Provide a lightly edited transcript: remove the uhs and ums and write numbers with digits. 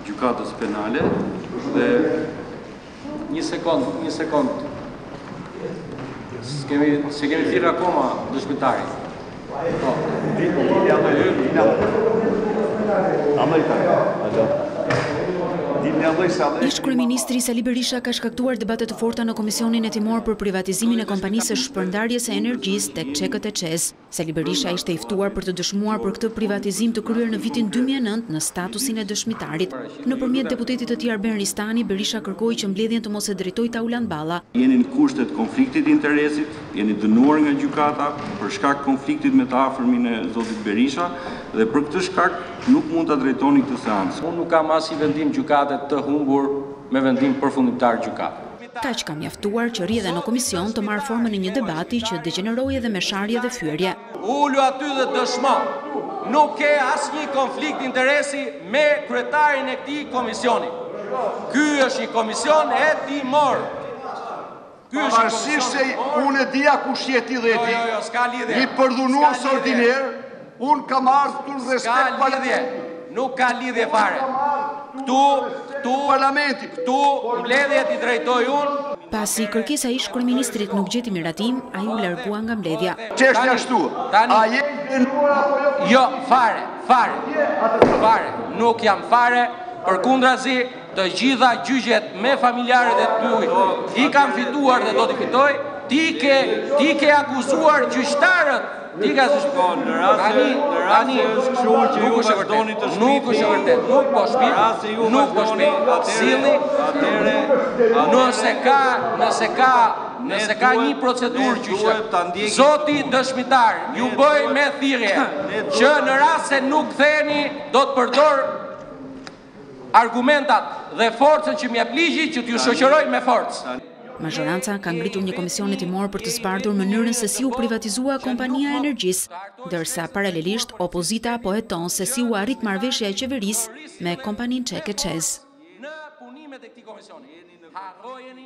gjykatës penale dhe një sekond. Se kemi thirrë akoma dëshmitarin. Ish kryeministri Sali Berisha ka shkaktuar debate të forta në Komisionin Hetimor për privatizimin e kompanisë së shpërndarjes së energjisë tek çekët e ÇEZ. Sali Berisha ishte i ftuar për të dëshmuar për këtë privatizim të kryer në vitin 2009 në statusin e dëshmitarit. Nëpërmjet deputetit të tij Arben Ristani, Berisha kërkoi që mbledhjen të mos e drejtojë Taulan Balla. Jeni në kushtet konfliktit interesit, jeni dënuar nga gjykata për shkak konfliktit me të afërmin e zotit Berisha dhe për këtë shkak nuk mund ta drejtoni këtë seancë. Unë nuk kam asnjë vendim gjykate të humbur me vendim përfundimtar gjykate. Kaq ka mjaftuar që rri edhe në komision të marrë formën e një debati që degeneroi edhe me sharje dhe fyerje. Ulu aty dhe dëshmon, nuk ke asnjë konflikt interesi me kryetarin e këtij komisioni. Ky është një komision hetimor. Pavarësisht se unë e dia kush je ti dhe ti. S'ka lidhje. I përdhunues ordiner, unë kam ardhur respekt parlamentit. Nuk ka lidhje fare. Këtu mbledhjet i drejtoj unë. Pasi kërkesa ish kryeministrit nuk gjeti miratim, ai u largua nga mbledhja. Çështja ashtu. A je dënuar apo jo? Jo, fare. Nuk jam fare, përkundrazi, të gjitha gjyqet me familjarët e tuaj i kam fituar dhe do t'i fitoj. Ti ke akuzuar gjyqtarët. Ti ka tani nuk është vërtet. Nuk po shpit. Silli. Nëse ka një procedurë gjyqësore, zoti dëshmitar ju bëj me thirrje që në rast se nuk ktheheni do të përdor argumentat dhe forcën që m'jep ligji që t'ju shoqëroj me forcë. Mazhoranca ka ngritur një komision hetimor për të zbardhur mënyrën se si u privatizua kompania e energjisë, ndërsa paralelisht opozita po heton se si u arrit marrëveshja e qeverisë me kompaninë çeke ÇEZ. Në punimet e këtij komisioni harrojeni